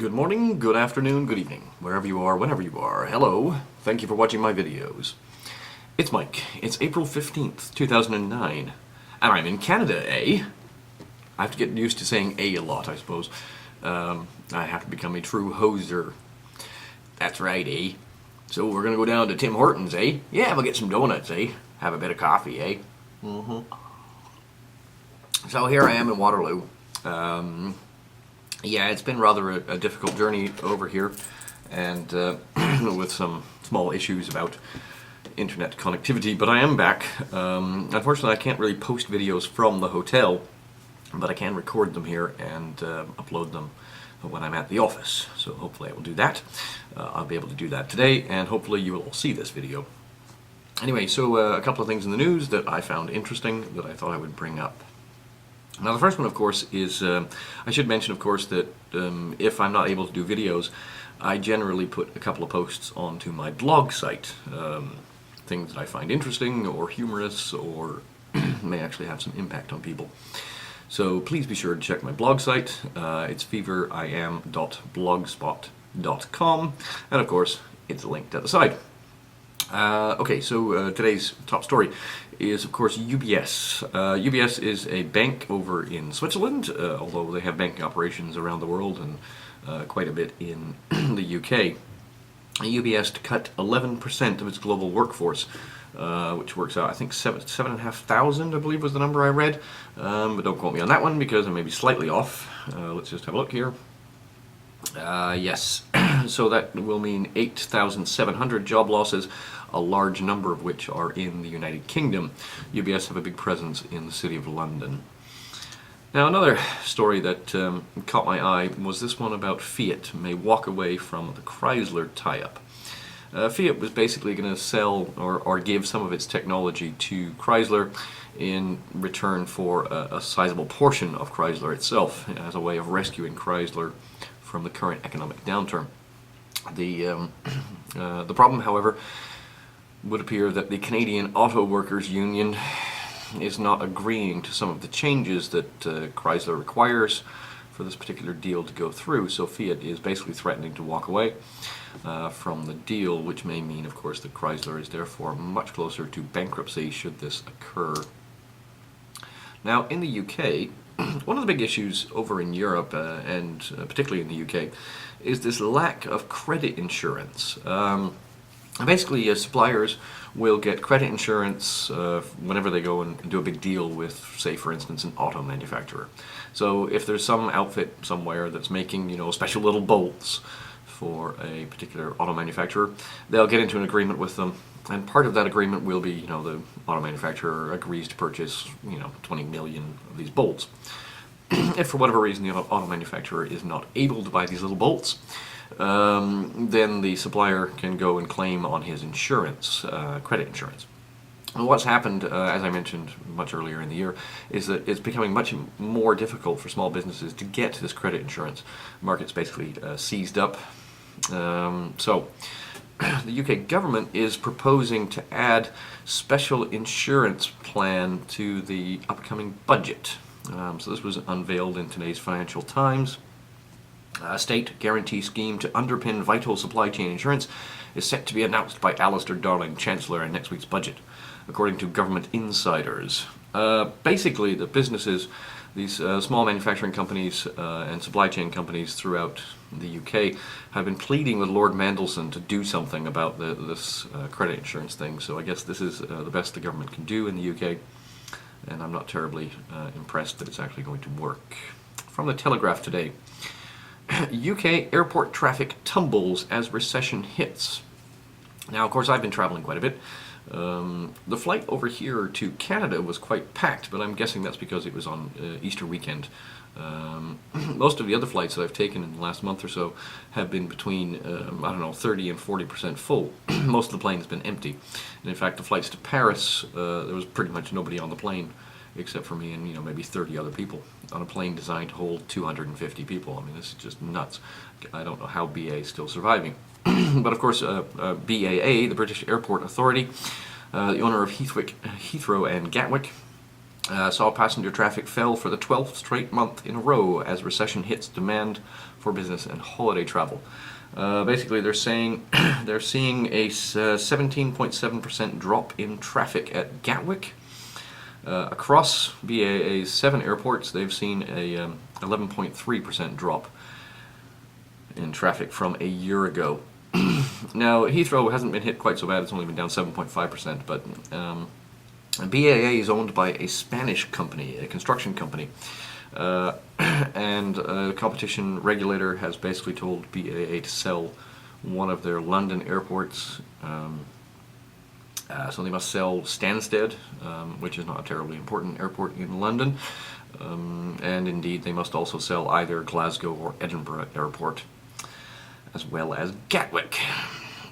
Good morning, good afternoon, good evening, wherever you are, whenever you are. Hello, thank you for watching my videos. It's Mike. It's April 15th, 2009, and I'm in Canada, eh? I have to get used to saying a lot, I suppose. I have to become a true hoser. That's right, eh? So we're gonna go down to Tim Hortons, eh? Yeah, we'll get some donuts, eh? Have a bit of coffee, eh? So here I am in Waterloo. Yeah, it's been rather a difficult journey over here, and with some small issues about internet connectivity, but I am back. Unfortunately, I can't really post videos from the hotel, but I can record them here and upload them when I'm at the office. So hopefully I will do that. I'll be able to do that today, and hopefully you will all see this video. Anyway, so a couple of things in the news that I found interesting that I thought I would bring up. Now the first one, of course, is, I should mention, of course, that if I'm not able to do videos, I generally put a couple of posts onto my blog site. Things that I find interesting or humorous or may actually have some impact on people. So please be sure to check my blog site. It's feveriam.blogspot.com, and of course, it's linked at the side. Okay, so today's top story is, of course, UBS. UBS is a bank over in Switzerland, although they have banking operations around the world and quite a bit in the UK. UBS to cut 11% of its global workforce, which works out, I think, 7,500, I believe was the number I read. But don't quote me on that one because I may be slightly off. Let's just have a look here. Yes, so that will mean 8,700 job losses, a large number of which are in the United Kingdom. UBS have a big presence in the city of London. Now another story that caught my eye was this one about Fiat may walk away from the Chrysler tie-up. Fiat was basically going to sell or give some of its technology to Chrysler in return for a sizable portion of Chrysler itself as a way of rescuing Chrysler from the current economic downturn. The problem, however, would appear that the Canadian Auto Workers Union is not agreeing to some of the changes that Chrysler requires for this particular deal to go through. So Fiat is basically threatening to walk away from the deal, which may mean, of course, that Chrysler is therefore much closer to bankruptcy should this occur. Now, in the UK, one of the big issues over in Europe, and particularly in the UK, is this lack of credit insurance. Basically, suppliers will get credit insurance whenever they go and do a big deal with, say, for instance, an auto manufacturer. So if there's some outfit somewhere that's making, special little bolts for a particular auto manufacturer, they'll get into an agreement with them, and part of that agreement will be, the auto manufacturer agrees to purchase, 20 million of these bolts. If for whatever reason the auto manufacturer is not able to buy these little bolts, then the supplier can go and claim on his insurance, credit insurance. And what's happened, as I mentioned much earlier in the year, is that it's becoming much more difficult for small businesses to get this credit insurance. The market's basically seized up. So the UK government is proposing to add special insurance plan to the upcoming budget. So this was unveiled in today's Financial Times. A state guarantee scheme to underpin vital supply chain insurance is set to be announced by Alistair Darling, Chancellor, in next week's budget, according to government insiders. Basically, the businesses, these small manufacturing companies and supply chain companies throughout the UK have been pleading with Lord Mandelson to do something about this credit insurance thing. So I guess this is the best the government can do in the UK, and I'm not terribly impressed that it's actually going to work. From the Telegraph today, UK airport traffic tumbles as recession hits. Now, of course, I've been traveling quite a bit. The flight over here to Canada was quite packed, but I'm guessing that's because it was on Easter weekend. Most of the other flights that I've taken in the last month or so have been between, 30 and 40% full. Most of the plane has been empty. And in fact, the flights to Paris, there was pretty much nobody on the plane except for me and maybe 30 other people on a plane designed to hold 250 people. I mean, this is just nuts. I don't know how BA is still surviving. But of course, BAA, the British Airport Authority, the owner of Heathrow and Gatwick, saw passenger traffic fell for the 12th straight month in a row as recession hits demand for business and holiday travel. Basically, they're saying they're seeing a 17.7% drop in traffic at Gatwick. Across BAA's 7 airports, they've seen a 11.3% drop in traffic from a year ago. Now, Heathrow hasn't been hit quite so bad. It's only been down 7.5%, but BAA is owned by a Spanish company, a construction company. And the competition regulator has basically told BAA to sell one of their London airports. So they must sell Stansted, which is not a terribly important airport in London. And indeed, they must also sell either Glasgow or Edinburgh Airport, as well as Gatwick.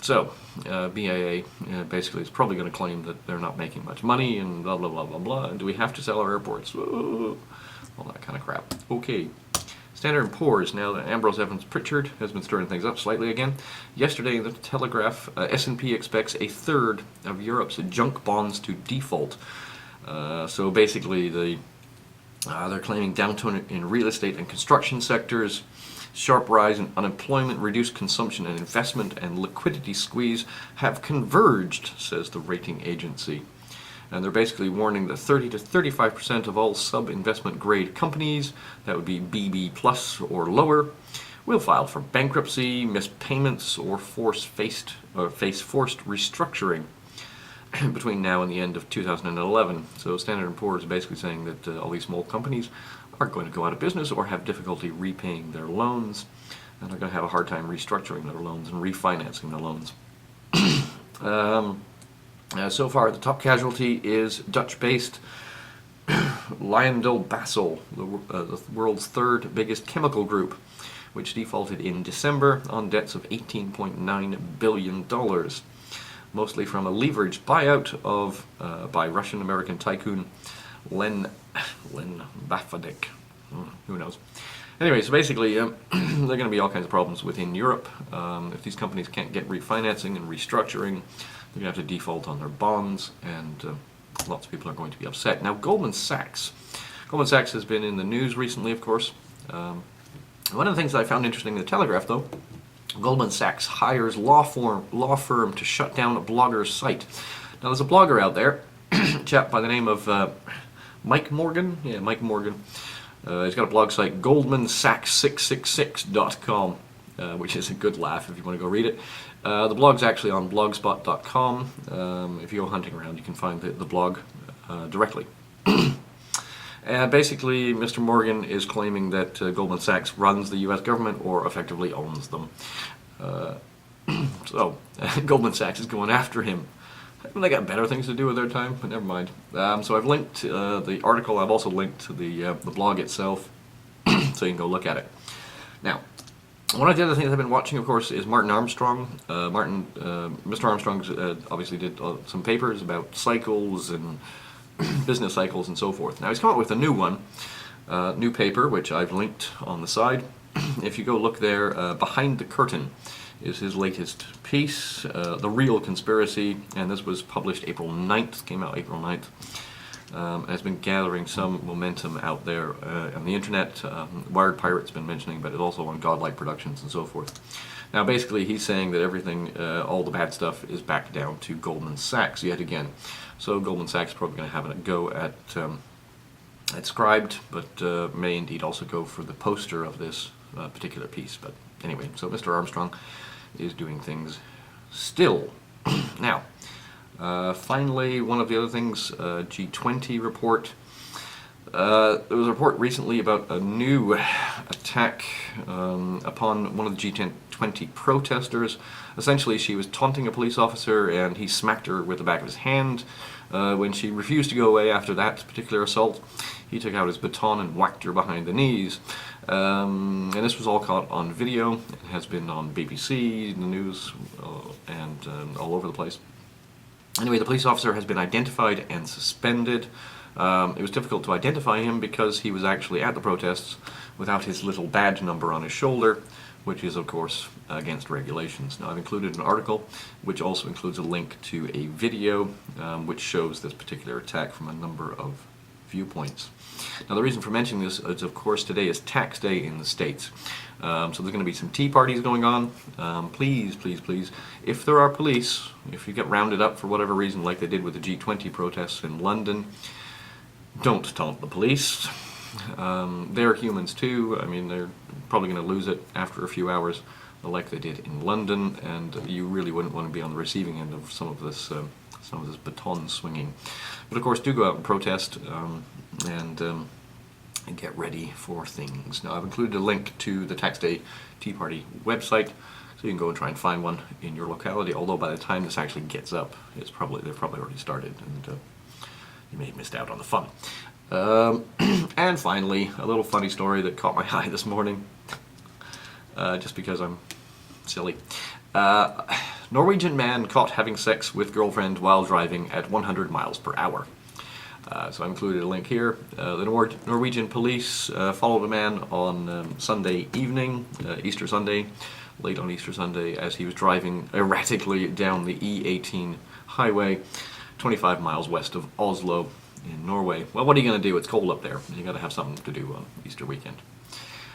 So, BAA basically is probably going to claim that they're not making much money and blah, blah, blah, blah, blah. And do we have to sell our airports? All that kind of crap. Okay. Standard & Poor's, now that Ambrose Evans Pritchard has been stirring things up slightly again. Yesterday in the Telegraph, S&P expects a third of Europe's junk bonds to default. So basically, they're claiming downturn in real estate and construction sectors, sharp rise in unemployment, reduced consumption and investment, and liquidity squeeze have converged, says the rating agency. And they're basically warning that 30 to 35% of all sub-investment grade companies, that would be BB plus or lower, will file for bankruptcy, miss payments, or face forced restructuring between now and the end of 2011. So Standard & Poor's is basically saying that all these small companies are going to go out of business or have difficulty repaying their loans, and they're going to have a hard time restructuring their loans and refinancing their loans. So far, the top casualty is Dutch-based LyondellBasell, the world's third biggest chemical group, which defaulted in December on debts of $18.9 billion, mostly from a leveraged buyout by Russian-American tycoon Len Bafadek. Who knows? Anyway, so basically, there are going to be all kinds of problems within Europe. If these companies can't get refinancing and restructuring, they're going to have to default on their bonds, and lots of people are going to be upset. Now, Goldman Sachs has been in the news recently, of course. One of the things I found interesting in the Telegraph, though, Goldman Sachs hires law firm to shut down a blogger's site. Now, there's a blogger out there, a chap by the name of Mike Morgan. Yeah, Mike Morgan. He's got a blog site, goldmansachs666.com, which is a good laugh if you want to go read it. The blog's actually on blogspot.com. If you go hunting around, you can find the blog directly. Basically, Mr. Morgan is claiming that Goldman Sachs runs the U.S. government or effectively owns them. So, Goldman Sachs is going after him. They got better things to do with their time, but never mind. So I've linked the article. I've also linked to the blog itself, so you can go look at it. Now, one of the other things I've been watching, of course, is Martin Armstrong. Mr. Armstrong obviously did some papers about cycles and business cycles and so forth. Now, he's come up with a new one, new paper, which I've linked on the side. If you go look there, Behind the Curtain is his latest piece, The Real Conspiracy, and this was published April 9th, came out April 9th. And it's been gathering some momentum out there on the internet. Wired Pirate's been mentioning, but it's also on Godlike Productions and so forth. Now, basically, he's saying that everything, all the bad stuff, is back down to Goldman Sachs yet again. So Goldman Sachs is probably going to have a go at Scribed, but may indeed also go for the poster of this particular piece. But anyway, so Mr. Armstrong is doing things still. Now, finally, one of the other things, G20 report. There was a report recently about a new attack upon one of the G20 protesters. Essentially, she was taunting a police officer, and he smacked her with the back of his hand. When she refused to go away after that particular assault, he took out his baton and whacked her behind the knees. And this was all caught on video. It has been on BBC, the news, and all over the place. Anyway, the police officer has been identified and suspended. It was difficult to identify him because he was actually at the protests without his little badge number on his shoulder, which is, of course, against regulations. Now, I've included an article which also includes a link to a video which shows this particular attack from a number of viewpoints. Now, the reason for mentioning this is, of course, today is tax day in the States. So there's going to be some tea parties going on. Please, please, please, if there are police, if you get rounded up for whatever reason, like they did with the G20 protests in London, don't taunt the police. They're humans too. I mean, they're probably going to lose it after a few hours, like they did in London, and you really wouldn't want to be on the receiving end of some of this baton swinging. But of course, do go out and protest and get ready for things. Now, I've included a link to the Tax Day Tea Party website, so you can go and try and find one in your locality. Although by the time this actually gets up, they've probably already started, and you may have missed out on the fun. And finally, a little funny story that caught my eye this morning, just because I'm silly. Norwegian man caught having sex with girlfriend while driving at 100 miles per hour. So I included a link here. The Norwegian police followed a man on Sunday evening, Easter Sunday, late on Easter Sunday, as he was driving erratically down the E18 highway, 25 miles west of Oslo in Norway. Well, what are you going to do? It's cold up there. You got to have something to do on Easter weekend.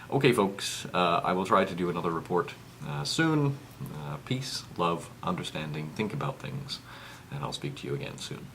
Okay, folks, I will try to do another report soon. Peace, love, understanding, think about things, and I'll speak to you again soon.